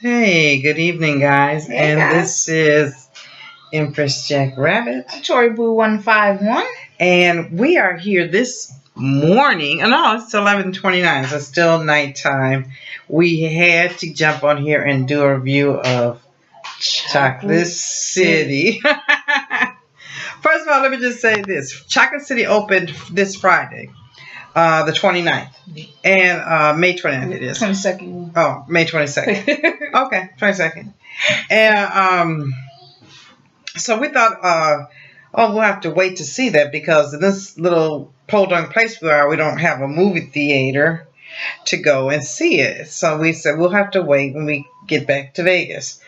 Hey, good evening, guys. Hey and guys, this is Empress Jack Rabbit. Tori Boo 151. And we are here this morning. Oh, no, it's 11:29, so it's still nighttime. We had to jump on here and do a review of Chocolate City. First of all, let me just say this. Chocolate City opened this Friday, the 29th. And May 29th it is. 22nd. Oh, May 22nd. Okay, 22nd. And so we thought, we'll have to wait to see that because in this little podunk place we are, we don't have a movie theater to go and see it. So we said we'll have to wait when we get back to Vegas,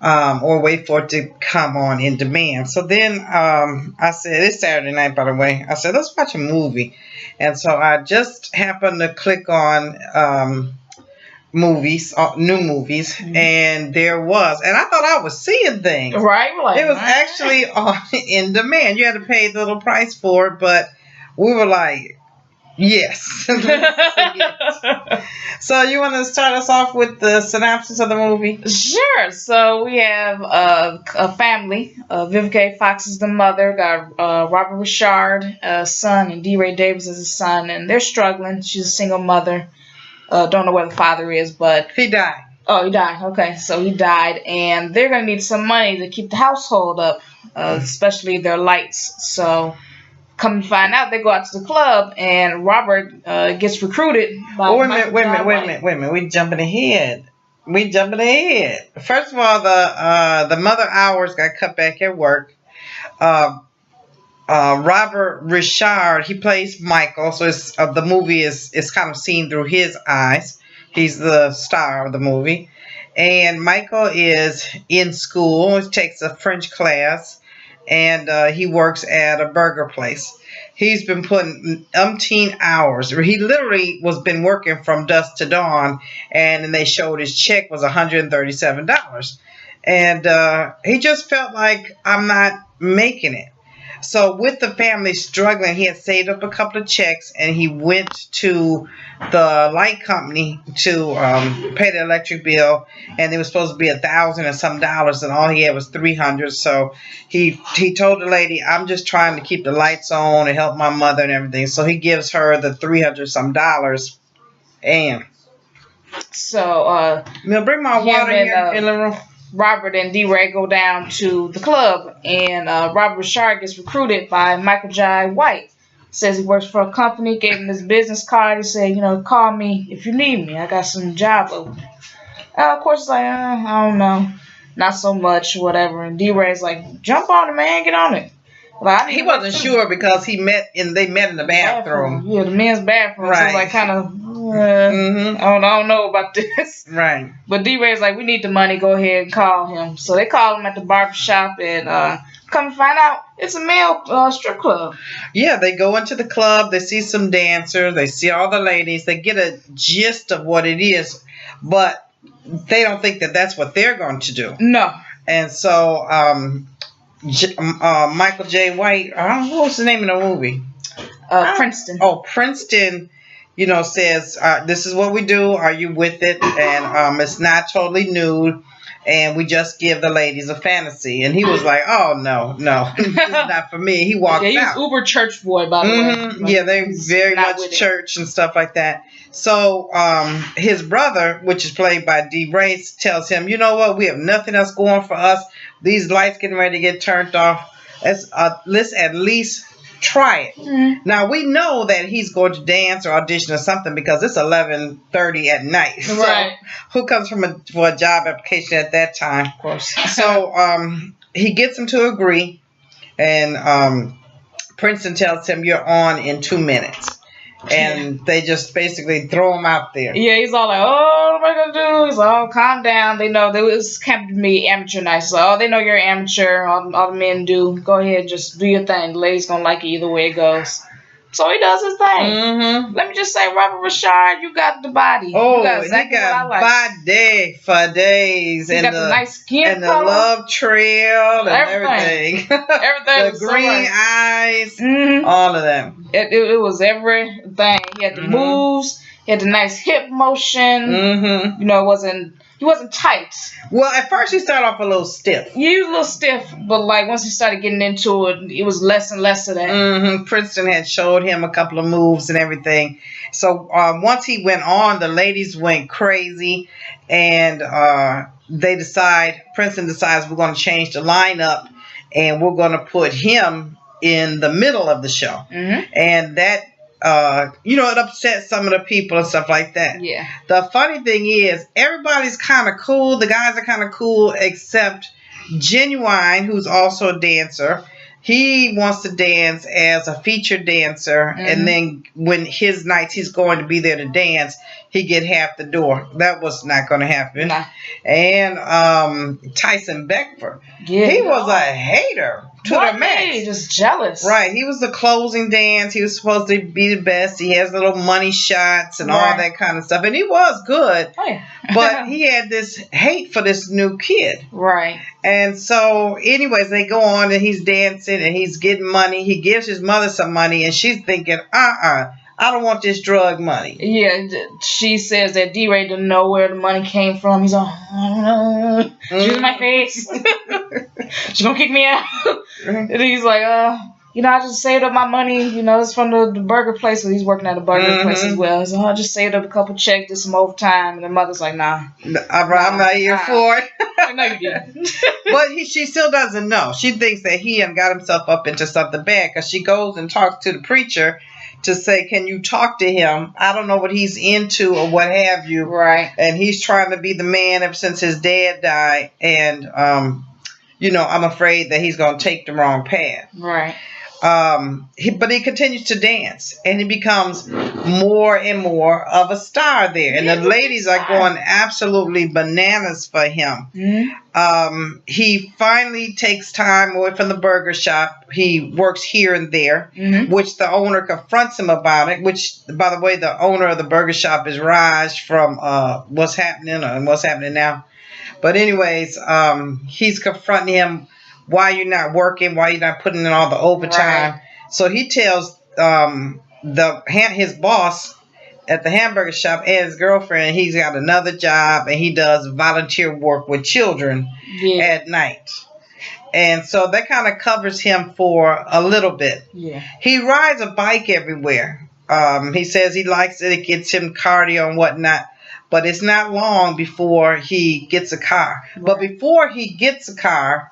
or wait for it to come on in demand. So then I said, it's Saturday night, by the way. I said, let's watch a movie. And so I just happened to click on movies, new movies, and there was, and I thought I was seeing things. Right, like, it was actually on in demand. You had to pay the little price for it, but we were like, yes. So you want to start us off with the synopsis of the movie? Sure. So we have a family. Vivica A. Fox is the mother. Got Robert Ri'chard, son, and D. Ray Davis is his son, and they're struggling. She's a single mother. Don't know where the father is, but he died. Oh, he died. Okay, so he died, and they're gonna need some money to keep the household up, especially their lights. So, come to find out, they go out to the club, and Robert gets recruited by. Wait a minute. We jumping ahead. First of all, the mother hours got cut back at work. Robert Ri'chard, he plays Michael, so the movie is kind of seen through his eyes. He's the star of the movie. And Michael is in school. He takes a French class, and he works at a burger place. He's been putting umpteen hours. He literally been working from dusk to dawn, and then they showed his check was $137. And he just felt like, I'm not making it. So with the family struggling, he had saved up a couple of checks, and he went to the light company to pay the electric bill, and it was supposed to be $1,000 and some dollars, and all he had was $300. So he told the lady, I'm just trying to keep the lights on and help my mother and everything. So he gives her the $300 some dollars, and so bring my water here in the room. Robert and D-Ray go down to the club, and Robert Ri'chard gets recruited by Michael Jai White. Says he works for a company, gave him his business card. He said, call me if you need me. I got some job open. Of course, it's like, I don't know. Not so much, whatever. And D-Ray's like, jump on it, man. Get on it. Like, he wasn't sure because they met in the bathroom. Yeah, the men's bathroom. Right. So it's like kind of, I don't know about this. Right. But D-Ray's like, we need the money. Go ahead and call him. So they call him at the barbershop, and come to find out, it's a male strip club. Yeah, they go into the club. They see some dancers. They see all the ladies. They get a gist of what it is, but they don't think that that's what they're going to do. No. And so Michael J. White, what was the name of the movie? Princeton. Oh, Princeton, says, this is what we do. Are you with it? And it's not totally nude. And we just give the ladies a fantasy. And he was like, oh, no, this is not for me. He walked out. Yeah, he's uber church boy, by the way. Like, yeah, they very much church and stuff like that. So his brother, which is played by D. Ray, tells him, you know what? We have nothing else going for us. These lights getting ready to get turned off. Let's at least try it. Now, we know that he's going to dance or audition or something because it's 11:30 at night. Right. So who comes for a job application at that time? Of course. So he gets him to agree, and Princeton tells him, you're on in 2 minutes. And they just basically throw him out there. Yeah, he's all like, oh, what am I going to do? He's like, oh, calm down. They know there was can't be amateur night. So, oh, they know you're an amateur. All the men do. Go ahead, just do your thing. The ladies going to like it either way it goes. So he does his thing. Let me just say, Robert Ri'chard, you got the body. Oh, you got exactly he got what I like. body for days. He got the nice skin and color. the love trail and everything. Everything. The green eyes. All of them. It was everything. He had the moves. He had the nice hip motion. Mm-hmm. You know, he wasn't tight. Well, at first he started off a little stiff. He was a little stiff, but like once he started getting into it, it was less and less of that. Mm-hmm. Princeton had showed him a couple of moves and everything. So once he went on, the ladies went crazy, and Princeton decides we're going to change the lineup, and we're going to put him in the middle of the show. Mm-hmm. And that, it upset some of the people and stuff like that. Yeah. The funny thing is, everybody's kind of cool. The guys are kind of cool, except Genuine, who's also a dancer. He wants to dance as a featured dancer, and then when his nights he's going to be there to dance, he get half the door. That was not going to happen. Nah. And Tyson Beckford, he was a hater to the max. Just jealous. Right. He was the closing dance. He was supposed to be the best. He has little money shots and all that kind of stuff. And he was good. Oh, yeah. But he had this hate for this new kid. Right. And so, anyways, they go on and he's dancing and he's getting money. He gives his mother some money and she's thinking, I don't want this drug money. Yeah, she says that D-Ray didn't know where the money came from. He's like, I don't know. She's in my face. She's going to kick me out. And he's like, I just saved up my money. It's from the burger place. So he's working at a burger place as well. So I just saved up a couple checks, did some overtime. And the mother's like, nah. I'm not here for it. No, you didn't. But she still doesn't know. She thinks that he got himself up into something bad because she goes and talks to the preacher to say, can you talk to him? I don't know what he's into or what have you. Right. And he's trying to be the man ever since his dad died. And, I'm afraid that he's going to take the wrong path. Right. But he continues to dance, and he becomes more and more of a star there. And the ladies are going absolutely bananas for him. Mm-hmm. He finally takes time away from the burger shop. He works here and there, which the owner confronts him about it, which, by the way, the owner of the burger shop is Raj from What's Happening and What's Happening Now. But anyways, he's confronting him. Why you're not working? Why you're not putting in all the overtime? Right. So he tells his boss at the hamburger shop and his girlfriend he's got another job and he does volunteer work with children at night. And so that kind of covers him for a little bit. Yeah. He rides a bike everywhere. He says he likes it. It gets him cardio and whatnot. But it's not long before he gets a car. Right. But before he gets a car,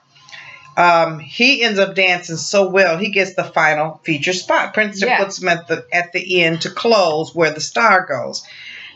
he ends up dancing so well, he gets the final feature spot. Princeton puts him at the end to close where the star goes.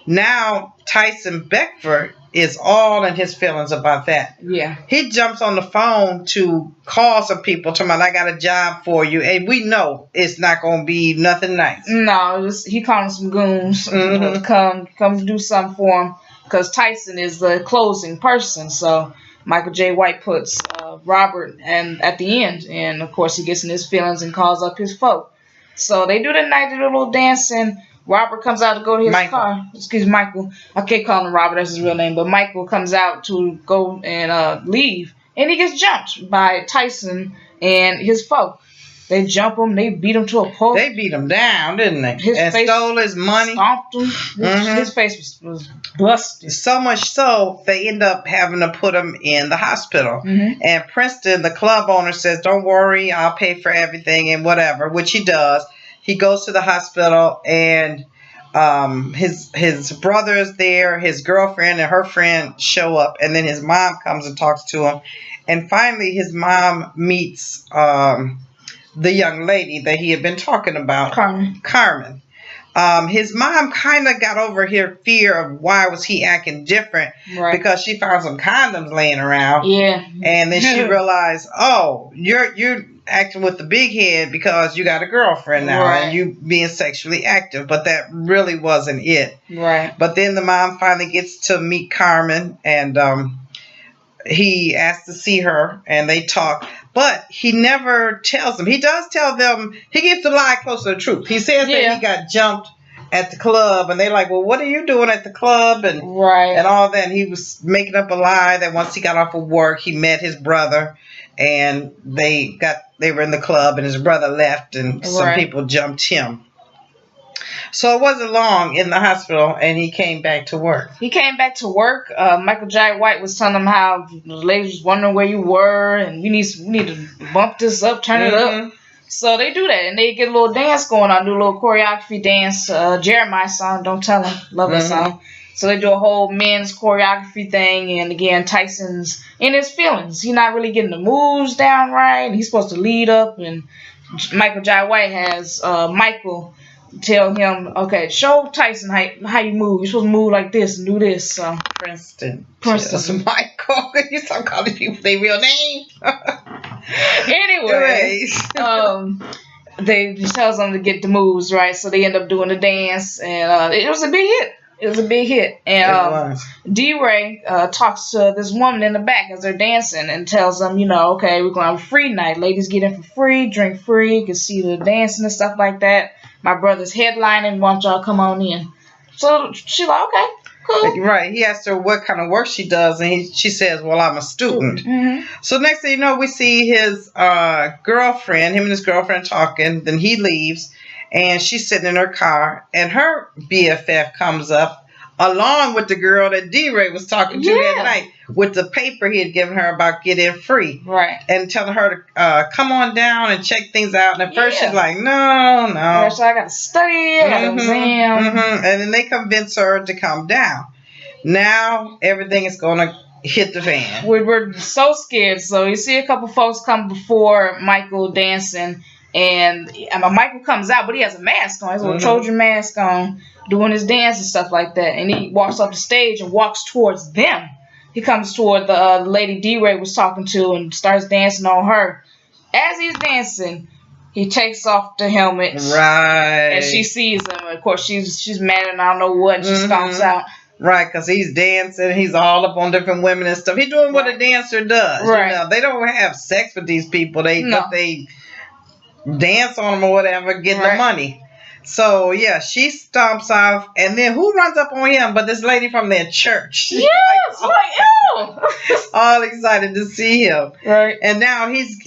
Now, Tyson Beckford is all in his feelings about that. Yeah. He jumps on the phone to call some people, talking about, I got a job for you. And we know it's not going to be nothing nice. No, he calling some goons to come do something for him. Because Tyson is the closing person. So Michael J. White puts Robert at the end. And, of course, he gets in his feelings and calls up his folk. So they do the night, they do a little dancing. Robert comes out to go to his car. Excuse me, Michael. I can't call him Robert. That's his real name. But Michael comes out to go and leave. And he gets jumped by Tyson and his folk. They jump him. They beat him to a pulp. They beat him down, didn't they? Stole his money. Stomped him. His face was busted. So much so, they end up having to put him in the hospital. And Princeton, the club owner, says, don't worry, I'll pay for everything and whatever, which he does. He goes to the hospital, and his brother is there, his girlfriend and her friend show up, and then his mom comes and talks to him. And finally, his mom meets the young lady that he had been talking about, Carmen. His mom kind of got over her fear of why was he acting different, because she found some condoms laying around. Yeah. And then she realized, oh, you're acting with the big head because you got a girlfriend now and you being sexually active, but that really wasn't it. Right. But then the mom finally gets to meet Carmen, and he asks to see her, and they talk. But he never tells them. He does tell them. He gives the lie close to the truth. He says that he got jumped at the club, and they're like, well, what are you doing at the club? And and all that. And he was making up a lie that once he got off of work, he met his brother, and they were in the club, and his brother left, and some people jumped him. So it wasn't long in the hospital, and he came back to work. He came back to work. Michael Jai White was telling him how the ladies was wondering where you were, and we need to bump this up, turn it up. So they do that, and they get a little dance going on, do a little choreography dance. Jeremiah's song, "Don't Tell Him," love that song. So they do a whole men's choreography thing, and again, Tyson's in his feelings. He's not really getting the moves down right. He's supposed to lead up, and Michael Jai White has Michael tell him, okay, show Tyson how you move. You're supposed to move like this and do this. So Princeton. Princeton. Michael. You stop calling people their real name. Anyway, they just tells them to get the moves right, so they end up doing the dance, and it was a big hit. It was a big hit. And D-Ray talks to this woman in the back as they're dancing and tells them, okay, we're going to have a free night. Ladies get in for free, drink free, you can see the dancing and stuff like that. My brother's headlining, why don't y'all come on in? So she's like, okay, cool. Right. He asked her what kind of work she does, and she says, well, I'm a student. So next thing you know, we see his girlfriend, him and his girlfriend talking. Then he leaves, and she's sitting in her car, and her BFF comes up along with the girl that D-Ray was talking to that night with the paper he had given her about getting free. Right. And telling her to come on down and check things out. And at first she's like, no. So I got to study, I got to exam. And then they convince her to come down. Now everything is going to hit the fan. We're so scared. So you see a couple folks come before Michael dancing. And Michael comes out, but he has a mask on. He has a little Trojan mask on, doing his dance and stuff like that. And he walks up the stage and walks towards them. He comes toward the lady D-Ray was talking to and starts dancing on her. As he's dancing, he takes off the helmet. Right. And she sees him. Of course, she's mad and I don't know what. And she stomps out. Right, because he's dancing. He's all up on different women and stuff. He's doing what a dancer does. Right. They don't have sex with these people. They dance on them or whatever, getting the money. So yeah, she stomps off, and then who runs up on him but this lady from their church? Yes, ew. All excited to see him. Right. And now he's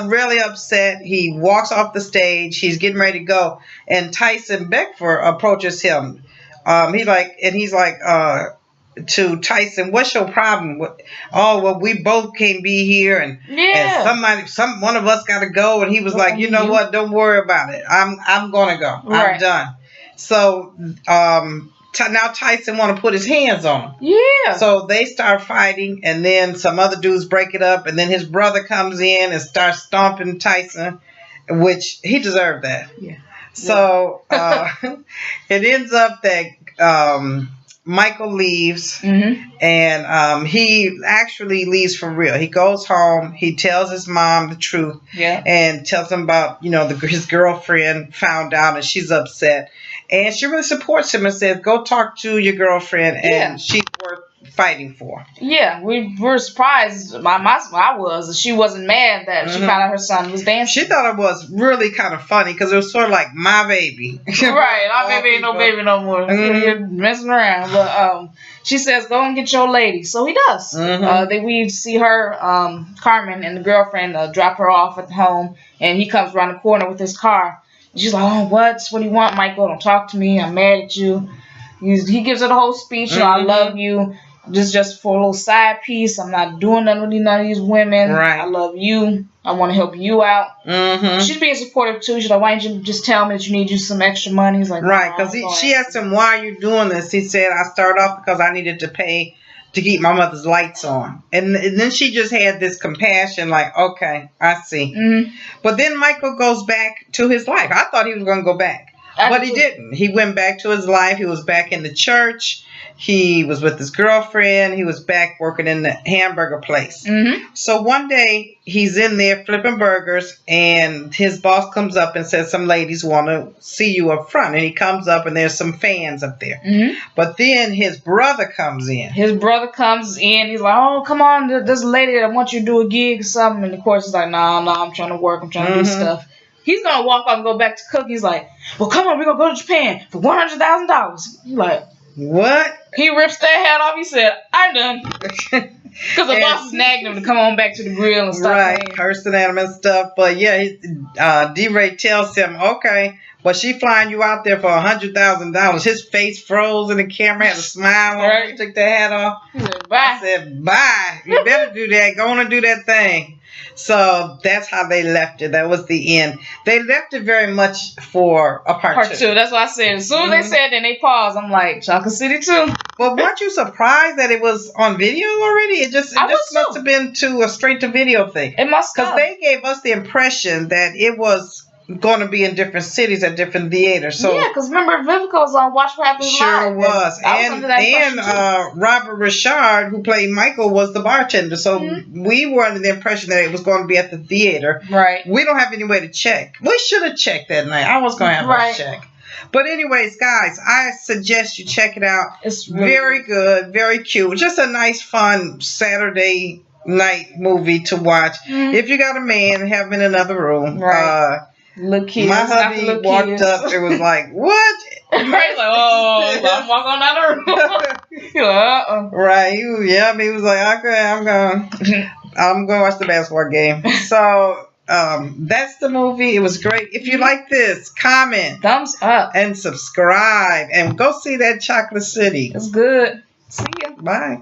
really upset. He walks off the stage. He's getting ready to go, and Tyson Beckford approaches him. He's like to Tyson, what's your problem? Oh, well, we both can't be here, and one of us got to go. And he was like, you know what? Don't worry about it. I'm gonna go. Right. I'm done. So now Tyson want to put his hands on him. Yeah. So they start fighting, and then some other dudes break it up, and then his brother comes in and starts stomping Tyson, which he deserved that. Yeah. So it ends up that Michael leaves, and he actually leaves for real. He goes home. He tells his mom the truth, and tells him about his girlfriend found out, and she's upset. And she really supports him and says, "Go talk to your girlfriend, and she's worth fighting for." Yeah, we were surprised. I was. She wasn't mad that she found out her son was dancing. She thought it was really kind of funny because it was sort of like my baby. Right, our baby ain't no baby no more. You're messing around. But she says, "Go and get your lady." So he does. Then we see her, Carmen, and the girlfriend drop her off at the home, and he comes around the corner with his car. She's like, "Oh, what do you want, Michael? Don't talk to me. I'm mad at you." He gives her the whole speech. I love you. This is just for a little side piece. I'm not doing nothing with none of these women. Right. I love you. I want to help you out. She's being supportive too. She's like, "Why didn't you just tell me that you need you some extra money?" He's like, right, because she asked him, "Why are you doing this?" He said, "I started off because I needed to pay to keep my mother's lights on." And then she just had this compassion, like, okay, I see. But then Michael goes back to his life. I thought he was going to go back, but he didn't. He went back to his life. He was back in the church. He was with his girlfriend. He was back working in the hamburger place. So one day he's in there flipping burgers, and his boss comes up and says, "Some ladies want to see you up front." And he comes up, and there's some fans up there. But then his brother comes in. He's like, "Oh, come on, this lady that wants you to do a gig or something." And of course he's like, "Nah, I'm trying to work. I'm trying to do stuff." He's going to walk off and go back to cook. He's like, "Well, come on, we're going to go to Japan for $100,000. He's like, what? He rips that hat off. He said, "I'm done." Because the boss is nagging him to come on back to the grill and stuff. Right, cursing at him and stuff. But yeah, D-Ray tells him, "Okay, But she flying you out there for $100,000. His face froze in the camera, had a smile on when he took the hat off. He said, bye. I said, bye. You better do that. Go on and do that thing. So that's how they left it. That was the end. They left it very much for a part two. That's what I said. As soon as they said, then they paused. I'm like, Chocolate City 2. But weren't you surprised that it was on video already? It just must have been to a straight to video thing. It must have. Because they gave us the impression that it was going to be in different cities at different theaters. So yeah, because remember Vivica's on Watch What Happens Live. Sure was. And Robert Ri'chard, who played Michael, was the bartender. So we were under the impression that it was going to be at the theater. Right. We don't have any way to check. We should have checked that night. I was going to have a check. But anyways, guys, I suggest you check it out. It's really very good, very cute. Just a nice, fun Saturday night movie to watch. If you got a man, have him in another room. Right. Look kids, my hubby walked up. It was like, what? Right, like, oh, I'm walking out of the room. He like, Right. He was like, okay, I'm going to watch the basketball game. So that's the movie. It was great. If you like this, comment, thumbs up, and subscribe, and go see that Chocolate City. It's good. See ya. Bye.